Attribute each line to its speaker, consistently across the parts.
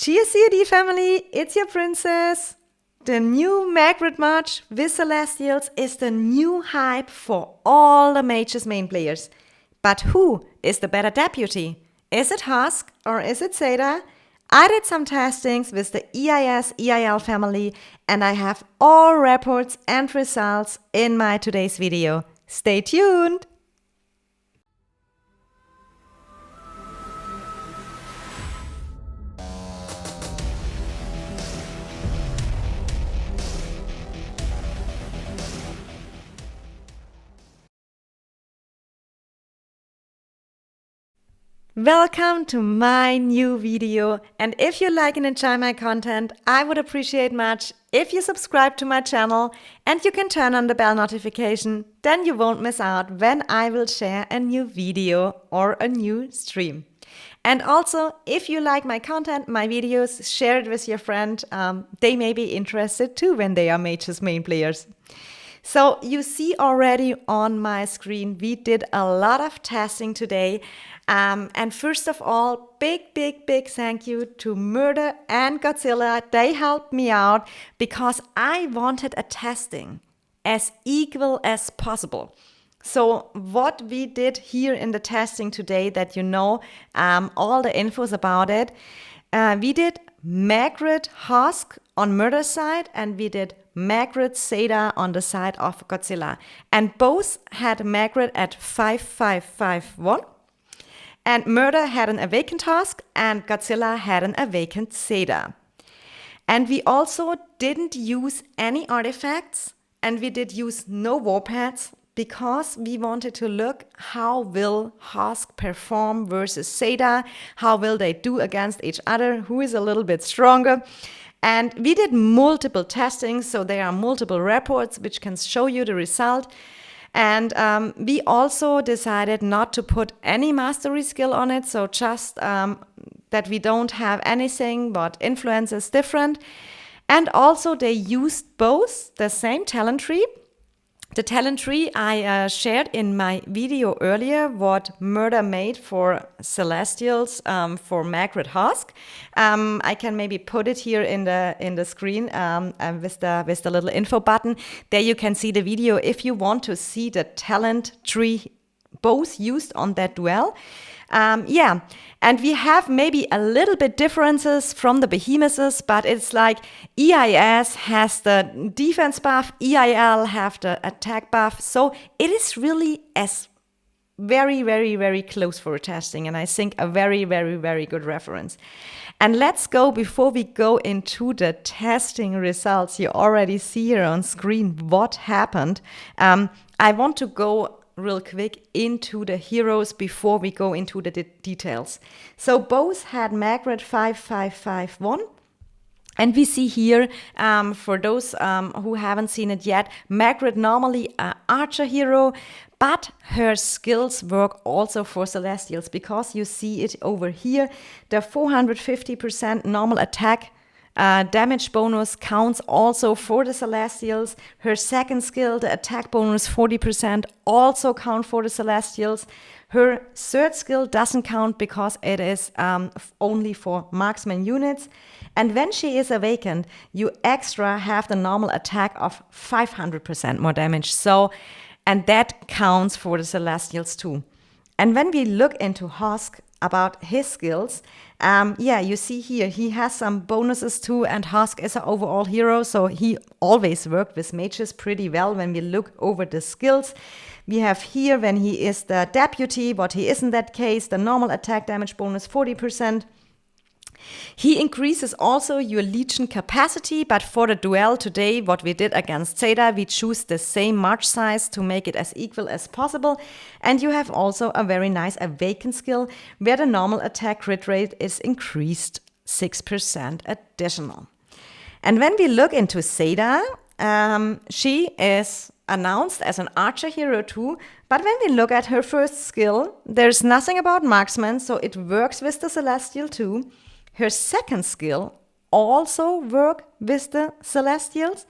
Speaker 1: Cheers CAD family, it's your princess. The new Maggrat match with Celestials is the new hype for all the mages main players. But who is the better deputy? Is it Hosk or is it Zayda? I did some testings with the EIL family and I have all reports and results in my today's video. Stay tuned! Welcome to my new video, and if you like and enjoy my content, I would appreciate much if you subscribe to my channel and you can turn on the bell notification, then you won't miss out when I will share a new video or a new stream. And also, if you like my content, my videos, share it with your friend. They may be interested too when they are mages main players. So you see already on my screen, we did a lot of testing today. And first of all, big thank you to Murder and Godzilla. They helped me out because I wanted a testing as equal as possible. So what we did here in the testing today that you know all the infos about it, we did Maggrat Hosk on Murder's side and we did Maggrat Zayda on the side of Godzilla. And both had Maggrat at 5551. And Murder had an awakened Hosk and Godzilla had an awakened Zayda. And we also didn't use any artifacts and we did use no warpads because we wanted to look how will Hosk perform versus Zayda, how will they do against each other, who is a little bit stronger. And we did multiple testings, so there are multiple reports which can show you the result. And we also decided not to put any mastery skill on it, so just that we don't have anything but influence is different. And also they used both the same talent tree. The talent tree I shared in my video earlier, what Murder made for Celestials for Maggrat Hosk. I can maybe put it here in the screen with the little info button. There you can see the video if you want to see the talent tree both used on that duel. Yeah, and we have maybe a little bit differences from the behemoths, but it's like EIS has the defense buff, EIL have the attack buff, so it is really as very close for testing, and I think a very good reference. And let's go, before we go into the testing results, you already see here on screen what happened. I want to go real quick into the heroes before we go into the details. So both had Maggrat 5551. And we see here, for those who haven't seen it yet, Maggrat normally an archer hero, but her skills work also for Celestials because you see it over here. The 450% normal attack damage bonus counts also for the Celestials. Her second skill, the attack bonus 40%, also count for the Celestials. Her third skill doesn't count because it is only for marksman units. And when she is awakened, you extra have the normal attack of 500% more damage. So, and that counts for the Celestials too. And when we look into Hosk about his skills, yeah, you see here, he has some bonuses too, and Hosk is an overall hero, so he always worked with mages pretty well when we look over the skills. We have here, when he is the deputy, what he is in that case, the normal attack damage bonus 40%. He increases also your legion capacity, but for the duel today, what we did against Zayda, we choose the same march size to make it as equal as possible. And you have also a very nice awaken skill, where the normal attack crit rate is increased 6% additional. And when we look into Zayda, she is announced as an archer hero too, but when we look at her first skill, there's nothing about marksman, so it works with the Celestial too. Her second skill also works with the Celestials.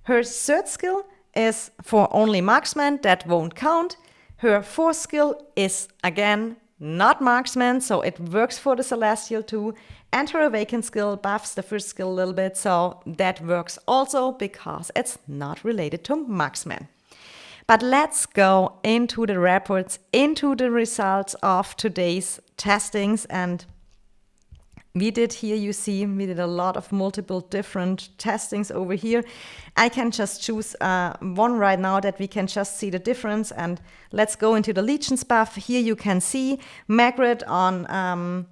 Speaker 1: Her third skill is for only marksman, that won't count. Her fourth skill is again not marksman, so it works for the Celestial too. And her Awakened skill buffs the first skill a little bit, so that works also because it's not related to marksman. But let's go into the reports, into the results of today's testings. And we did here, you see, we did a lot of multiple different testings over here. I can just choose one right now that we can just see the difference. And let's go into the Legions buff. Here you can see Maggrat on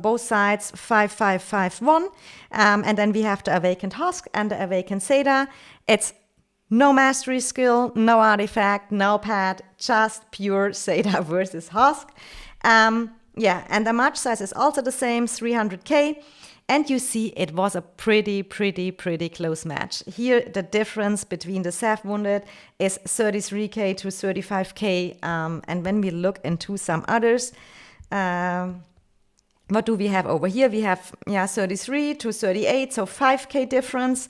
Speaker 1: both sides, 5-5-5-1. And then we have the Awakened Hosk and the Awakened Zayda. It's no mastery skill, no artifact, no pad, just pure Zayda versus Hosk. Yeah, and the match size is also the same, 300k. And you see it was a pretty close match. Here the difference between the Seth Wounded is 33k to 35k. And when we look into some others, what do we have over here? We have 33 to 38, so 5k difference.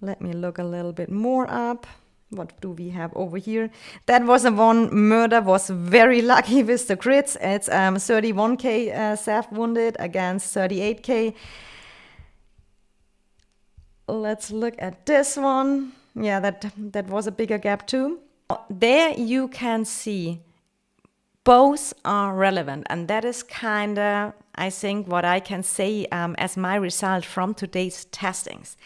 Speaker 1: Let me look a little bit more up. What do we have over here? That was a one. Murder was very lucky with the crits. It's 31k Seth Wounded against 38k. Let's look at this one. Yeah, that was a bigger gap too. There you can see both are relevant, and that is kind of, I think, what I can say as my result from today's testings.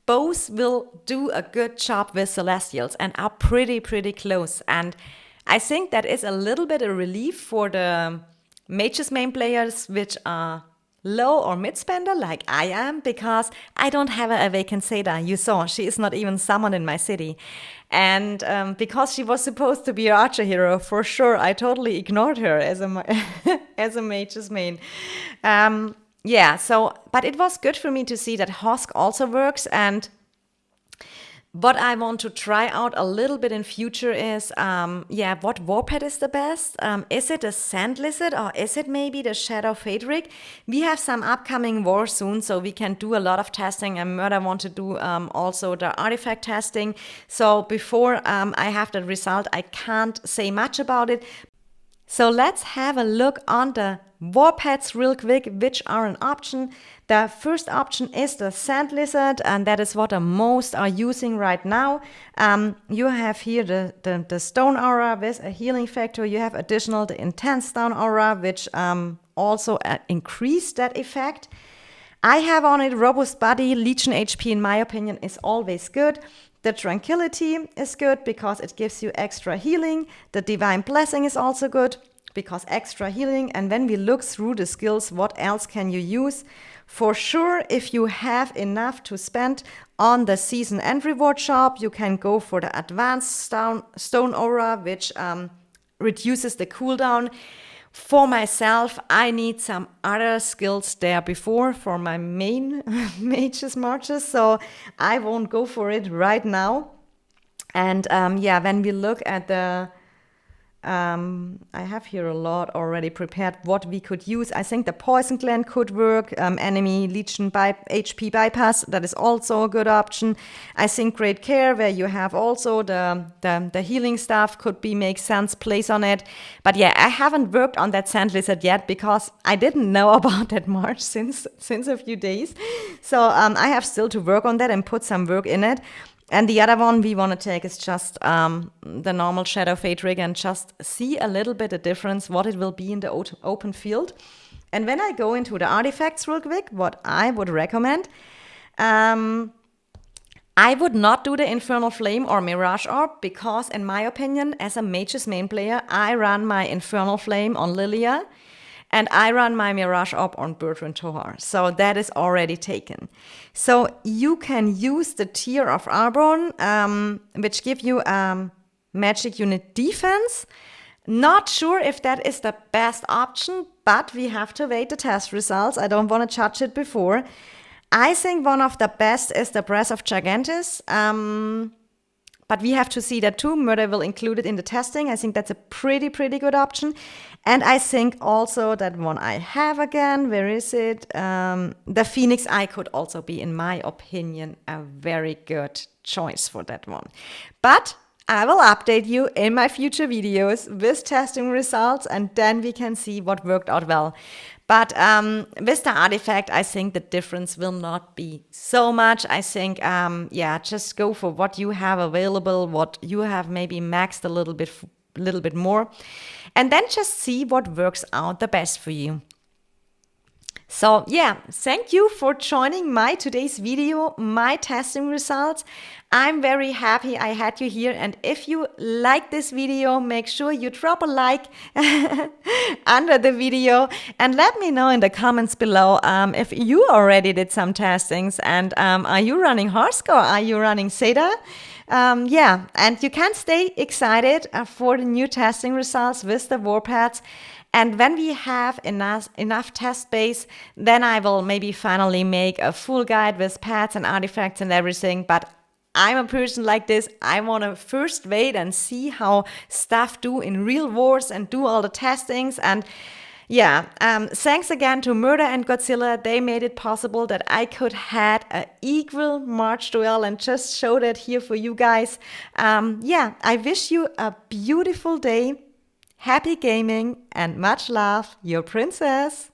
Speaker 1: Both will do a good job with Celestials and are pretty close. And I think that is a little bit a relief for the Mage's main players, which are low or mid spender like I am, because I don't have an Awakened Zayda. You saw, she is not even summoned in my city. And because she was supposed to be an archer hero, for sure, I totally ignored her as a, as a Mage's main. Yeah, so, but it was good for me to see that Hosk also works. And what I want to try out a little bit in future is, what warped is the best? Is it a Sand Lizard or is it maybe the Shadow Fadric? We have some upcoming war soon, so we can do a lot of testing. And Murder want to do also the artifact testing. So before I have the result, I can't say much about it. So let's have a look on the warpads real quick, which are an option. The first option is the Sand Lizard, and that is what the most are using right now. You have here the Stone Aura with a healing factor. You have additional the Intense Stone Aura, which also increase that effect. I have on it Robust Body. Legion HP, in my opinion, is always good. The Tranquility is good because it gives you extra healing. The Divine Blessing is also good because extra healing. And when we look through the skills, what else can you use? For sure, if you have enough to spend on the Season End Reward shop, you can go for the Advanced Stone Aura, which reduces the cooldown. For myself, I need some other skills there before for my main mages marches, so I won't go for it right now. And when we look at the I have here a lot already prepared what we could use. I think the Poison Gland could work. Enemy Legion HP bypass, that is also a good option. I think Great Care, where you have also the healing stuff, could make sense place on it. But yeah, I haven't worked on that Sand Lizard yet because I didn't know about that march since a few days. So I have still to work on that and put some work in it. And the other one we want to take is just the normal Shadow Fadric and just see a little bit of difference, what it will be in the open field. And when I go into the artifacts real quick, what I would recommend, I would not do the Infernal Flame or Mirage Orb because, in my opinion, as a Mage's main player, I run my Infernal Flame on Lilia. And I run my Mirage Orb on Bertrand Tohar. So that is already taken. So you can use the Tear of Arbon, which give you magic unit defense. Not sure if that is the best option, but we have to wait the test results. I don't want to judge it before. I think one of the best is the Breath of Gigantis. But we have to see that too. Murder will include it in the testing. I think that's a pretty good option. And I think also that one I have again, where is it? The Phoenix Eye could also be, in my opinion, a very good choice for that one. But I will update you in my future videos with testing results, and then we can see what worked out well. But with the artifact, I think the difference will not be so much. I think, yeah, just go for what you have available, what you have maybe maxed a little bit more, and then just see what works out the best for you. So yeah, thank you for joining my today's video, my testing results. I'm very happy I had you here, and if you like this video, make sure you drop a like under the video and let me know in the comments below if you already did some testings, and are you running Hosk or are you running Zayda? Yeah, and you can stay excited for the new testing results with the warpads. And when we have enough test base, then I will maybe finally make a full guide with pads and artifacts and everything. But I'm a person like this. I want to first wait and see how stuff do in real wars and do all the testings. And yeah, thanks again to Murder and Godzilla. They made it possible that I could had an equal March duel and just show that here for you guys. Yeah, I wish you a beautiful day. Happy gaming and much love, your princess.